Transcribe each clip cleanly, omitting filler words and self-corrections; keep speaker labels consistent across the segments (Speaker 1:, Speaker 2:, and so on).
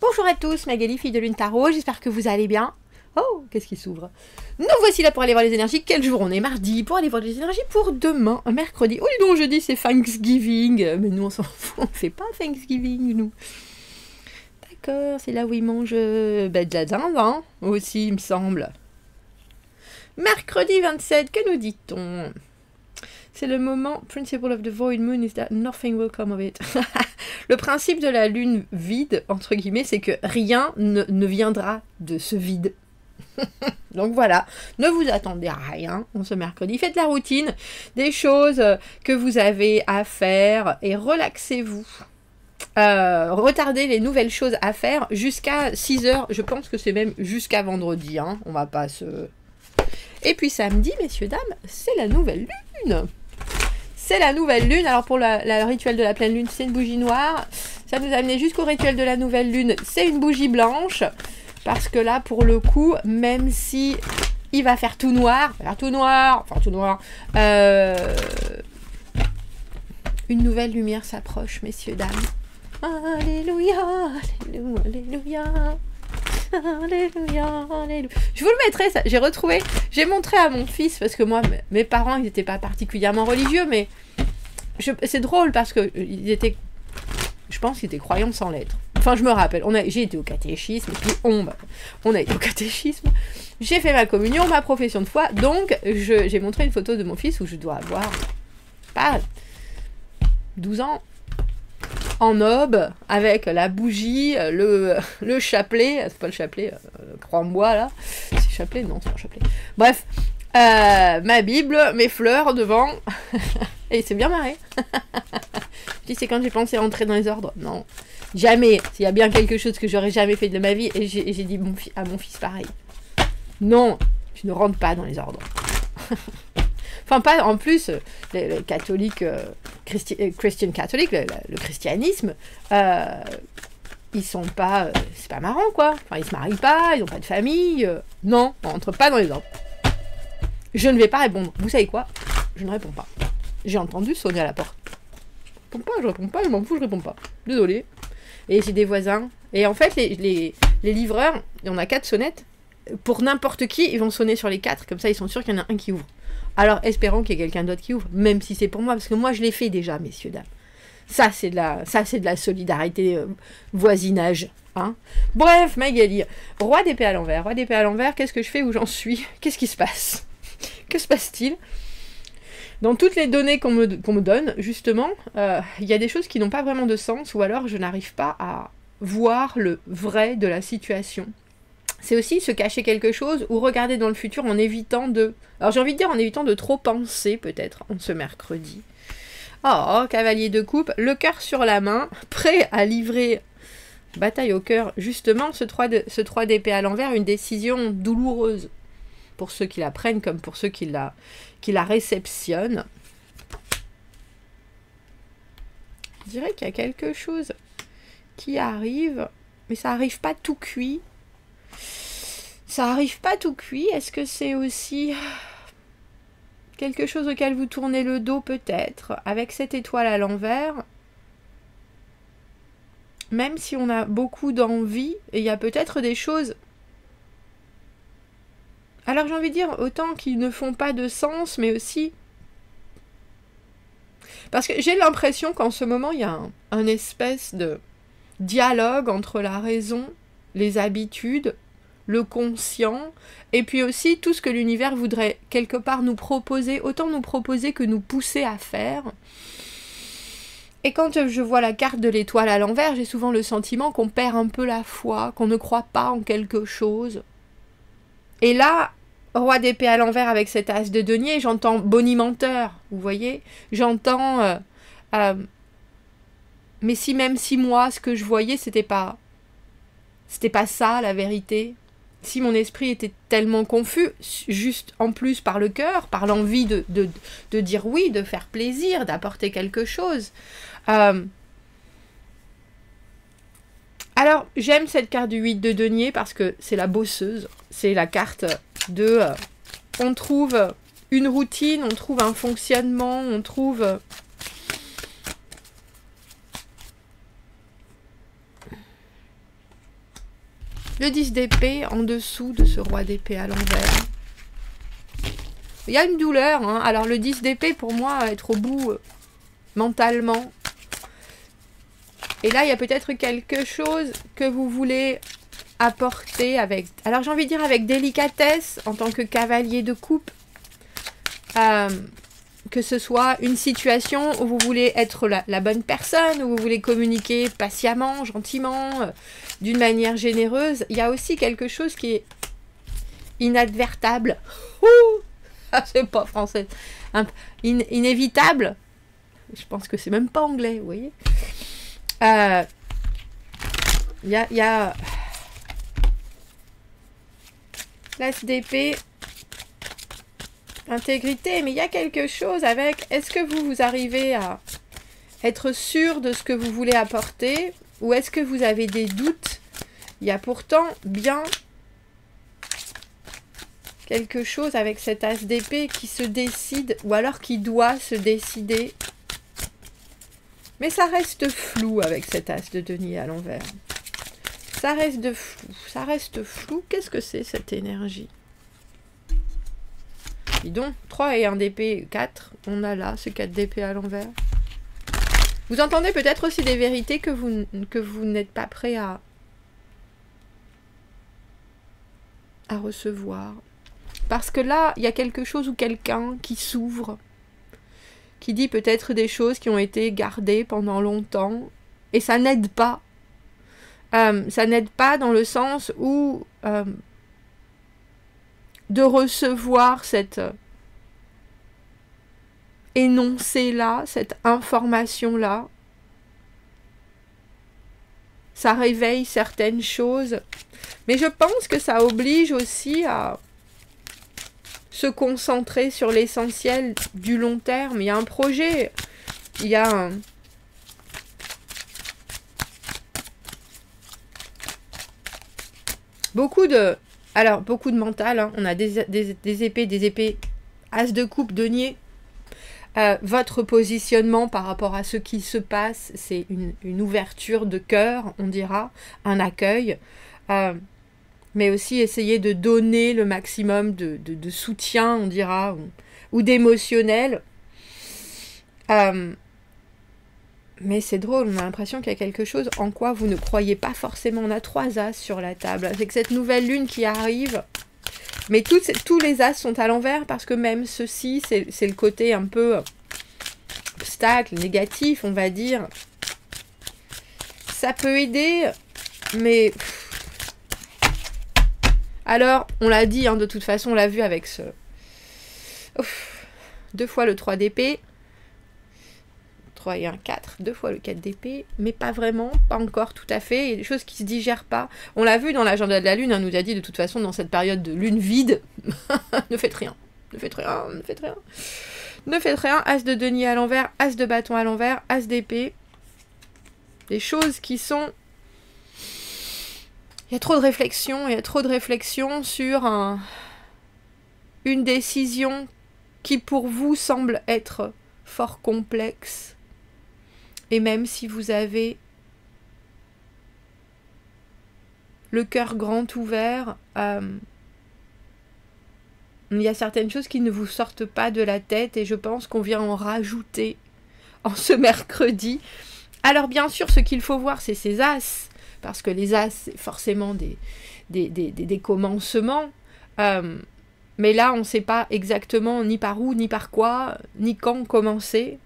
Speaker 1: Bonjour à tous, Magali, fille de Lune Tarot, j'espère que vous allez bien. Oh, qu'est-ce qui s'ouvre? Nous voici là pour aller voir les énergies. Quel jour on est? Mardi, pour aller voir les énergies pour demain, mercredi. Oh non, jeudi c'est Thanksgiving. Mais nous on s'en fout, on fait pas Thanksgiving, nous. D'accord, c'est là où ils mangent de la dinde, hein, aussi, il me semble. Mercredi 27, que nous dit-on? C'est le moment, principle of the void moon is that nothing will come of it. Le principe de la lune vide, entre guillemets, c'est que rien ne viendra de ce vide. Donc voilà, ne vous attendez à rien en ce mercredi. Faites la routine, des choses que vous avez à faire et relaxez-vous. Retardez les nouvelles choses à faire jusqu'à 6 h. Je pense que c'est même jusqu'à vendredi. Hein. On va pas se... Et puis samedi, messieurs, dames, c'est la nouvelle lune. C'est la nouvelle lune. Alors pour le rituel de la pleine lune, c'est une bougie noire. Ça nous a amené jusqu'au rituel de la nouvelle lune. C'est une bougie blanche. Parce que là, pour le coup, même si il va faire tout noir, une nouvelle lumière s'approche, messieurs, dames. Alléluia, alléluia, alléluia. Alléluia, alléluia. Je vous le mettrai, ça. J'ai montré à mon fils, parce que moi, mes parents, ils n'étaient pas particulièrement religieux, mais c'est drôle parce que je pense qu'ils étaient croyants sans l'être. Enfin, je me rappelle, j'ai été au catéchisme, et puis on a été au catéchisme, j'ai fait ma communion, ma profession de foi, donc j'ai montré une photo de mon fils où je dois avoir, pas 12 ans, en aube, avec la bougie, le chapelet, c'est pas le chapelet, croix en bois là, c'est chapelet, non c'est pas chapelet, bref, ma Bible, mes fleurs devant, et c'est bien marré. Je dis c'est quand j'ai pensé rentrer dans les ordres, non, jamais, s'il y a bien quelque chose que j'aurais jamais fait de ma vie, et j'ai dit à mon fils pareil, non, tu ne rentres pas dans les ordres. Enfin, pas en plus, les catholiques, Christian catholique, le christianisme, ils sont pas, c'est pas marrant quoi. Enfin, ils se marient pas, ils ont pas de famille. Non, on rentre pas dans les ordres. Je ne vais pas répondre. Vous savez quoi? Je ne réponds pas. J'ai entendu sonner à la porte. Je réponds pas, je m'en fous, je réponds pas. Désolée. Et j'ai des voisins. Et en fait, les livreurs, on a 4 sonnettes. Pour n'importe qui, ils vont sonner sur les 4. Comme ça, ils sont sûrs qu'il y en a un qui ouvre. Alors, espérons qu'il y ait quelqu'un d'autre qui ouvre, même si c'est pour moi, parce que moi, je l'ai fait déjà, messieurs, dames. Ça, c'est de la solidarité voisinage. Hein. Bref, Magali, roi d'épée à l'envers. Roi d'épée à l'envers, qu'est-ce que je fais, où j'en suis? Qu'est-ce qui se passe? Que se passe-t-il? Dans toutes les données qu'on me donne, justement, il y a des choses qui n'ont pas vraiment de sens, ou alors je n'arrive pas à voir le vrai de la situation. C'est aussi se cacher quelque chose ou regarder dans le futur en évitant de... Alors j'ai envie de dire en évitant de trop penser peut-être en ce mercredi. Oh, cavalier de coupe, le cœur sur la main, prêt à livrer bataille au cœur. Justement, ce 3 d'épée à l'envers, une décision douloureuse pour ceux qui la prennent comme pour ceux qui la réceptionnent. Je dirais qu'il y a quelque chose qui arrive, mais ça arrive pas tout cuit. Ça arrive pas tout cuit. Est-ce que c'est aussi quelque chose auquel vous tournez le dos peut-être, avec cette étoile à l'envers? Même si on a beaucoup d'envie, et il y a peut-être des choses... Alors j'ai envie de dire, autant qu'ils ne font pas de sens, mais aussi... Parce que j'ai l'impression qu'en ce moment, il y a un espèce de dialogue entre la raison, les habitudes, le conscient, et puis aussi tout ce que l'univers voudrait quelque part nous proposer, autant nous proposer que nous pousser à faire. Et quand je vois la carte de l'étoile à l'envers, j'ai souvent le sentiment qu'on perd un peu la foi, qu'on ne croit pas en quelque chose. Et là, roi d'épée à l'envers avec cet as de denier, j'entends bonimenteur, vous voyez? J'entends... mais si même si moi, ce que je voyais, c'était pas ça, la vérité. Si mon esprit était tellement confus, juste en plus par le cœur, par l'envie de dire oui, de faire plaisir, d'apporter quelque chose. Alors, j'aime cette carte du 8 de denier parce que c'est la bosseuse. C'est la carte de... on trouve une routine, on trouve un fonctionnement, on trouve... Le 10 d'épée en dessous de ce roi d'épée à l'envers. Il y a une douleur, hein. Alors le 10 d'épée, pour moi, être au bout mentalement. Et là, il y a peut-être quelque chose que vous voulez apporter avec... Alors j'ai envie de dire avec délicatesse, en tant que cavalier de coupe. Que ce soit une situation où vous voulez être la bonne personne, où vous voulez communiquer patiemment, gentiment, d'une manière généreuse. Il y a aussi quelque chose qui est inadvertable. C'est pas français. Inévitable. Je pense que c'est même pas anglais, vous voyez. Il y a l'as d'épée, intégrité, mais il y a quelque chose avec, est-ce que vous arrivez à être sûr de ce que vous voulez apporter, ou est-ce que vous avez des doutes? Il y a pourtant bien quelque chose avec cet as d'épée qui se décide, ou alors qui doit se décider. Mais ça reste flou avec cet as de denier à l'envers. Ça reste flou. Ça reste flou. Qu'est-ce que c'est cette énergie? Dis donc, 3 et 1 d'épée, 4. On a là ce 4 d'épée à l'envers. Vous entendez peut-être aussi des vérités que vous n'êtes pas prêt à recevoir. Parce que là, il y a quelque chose ou quelqu'un qui s'ouvre, qui dit peut-être des choses qui ont été gardées pendant longtemps, et ça n'aide pas. Ça n'aide pas dans le sens où de recevoir cette énoncé-là, cette information-là, ça réveille certaines choses. Mais je pense que ça oblige aussi à se concentrer sur l'essentiel du long terme. Il y a un projet, il y a beaucoup de mental, hein. On a des épées, as de coupe, denier. Votre positionnement par rapport à ce qui se passe, c'est une ouverture de cœur, on dira, un accueil. Mais aussi essayer de donner le maximum de soutien, on dira, ou d'émotionnel. Mais c'est drôle, on a l'impression qu'il y a quelque chose en quoi vous ne croyez pas forcément. On a 3 as sur la table, avec cette nouvelle lune qui arrive. Mais tous les as sont à l'envers, parce que même ceci, c'est le côté un peu obstacle, négatif, on va dire. Ça peut aider, mais... Alors, on l'a dit, hein, de toute façon, on l'a vu avec ce... 2 fois le 3 d'épée. 3 et 1, 4. 2 fois le 4 d'épée. Mais pas vraiment, pas encore tout à fait. Il y a des choses qui ne se digèrent pas. On l'a vu dans l'agenda de la lune, on nous a dit de toute façon, dans cette période de lune vide, ne faites rien. Ne faites rien, ne faites rien. Ne faites rien. As de denier à l'envers, as de bâton à l'envers, as d'épée. Des choses qui sont... Il y a trop de réflexion sur une décision qui pour vous semble être fort complexe. Et même si vous avez le cœur grand ouvert, il y a certaines choses qui ne vous sortent pas de la tête, et je pense qu'on vient en rajouter en ce mercredi. Alors bien sûr, ce qu'il faut voir, c'est ces as, parce que les as, c'est forcément des commencements. Mais là, on ne sait pas exactement ni par où, ni par quoi, ni quand commencer.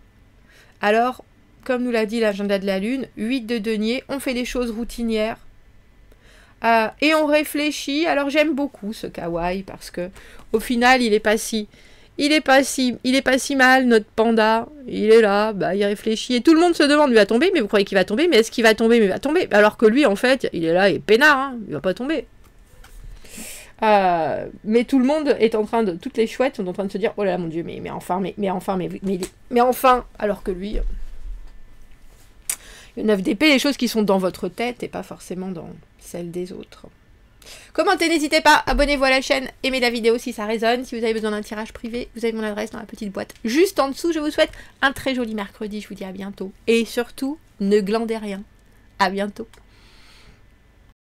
Speaker 1: Alors, comme nous l'a dit l'agenda de la lune, 8 de denier, on fait des choses routinières. Et on réfléchit. Alors j'aime beaucoup ce kawaii, parce que au final, il est pas si mal, notre panda. Il est là, il réfléchit. Et tout le monde se demande, il va tomber, mais vous croyez qu'il va tomber? Mais est-ce qu'il va tomber? Mais il va tomber. Alors que lui, en fait, il est là, il est peinard, hein, il va pas tomber. Mais tout le monde est en train de... Toutes les chouettes sont en train de se dire, oh là là, mon Dieu, mais enfin, mais enfin, alors que lui... Le 9 d'épée, les choses qui sont dans votre tête et pas forcément dans celle des autres. Commentez, n'hésitez pas, abonnez-vous à la chaîne, aimez la vidéo si ça résonne. Si vous avez besoin d'un tirage privé, vous avez mon adresse dans la petite boîte juste en dessous. Je vous souhaite un très joli mercredi, je vous dis à bientôt. Et surtout, ne glandez rien. À bientôt.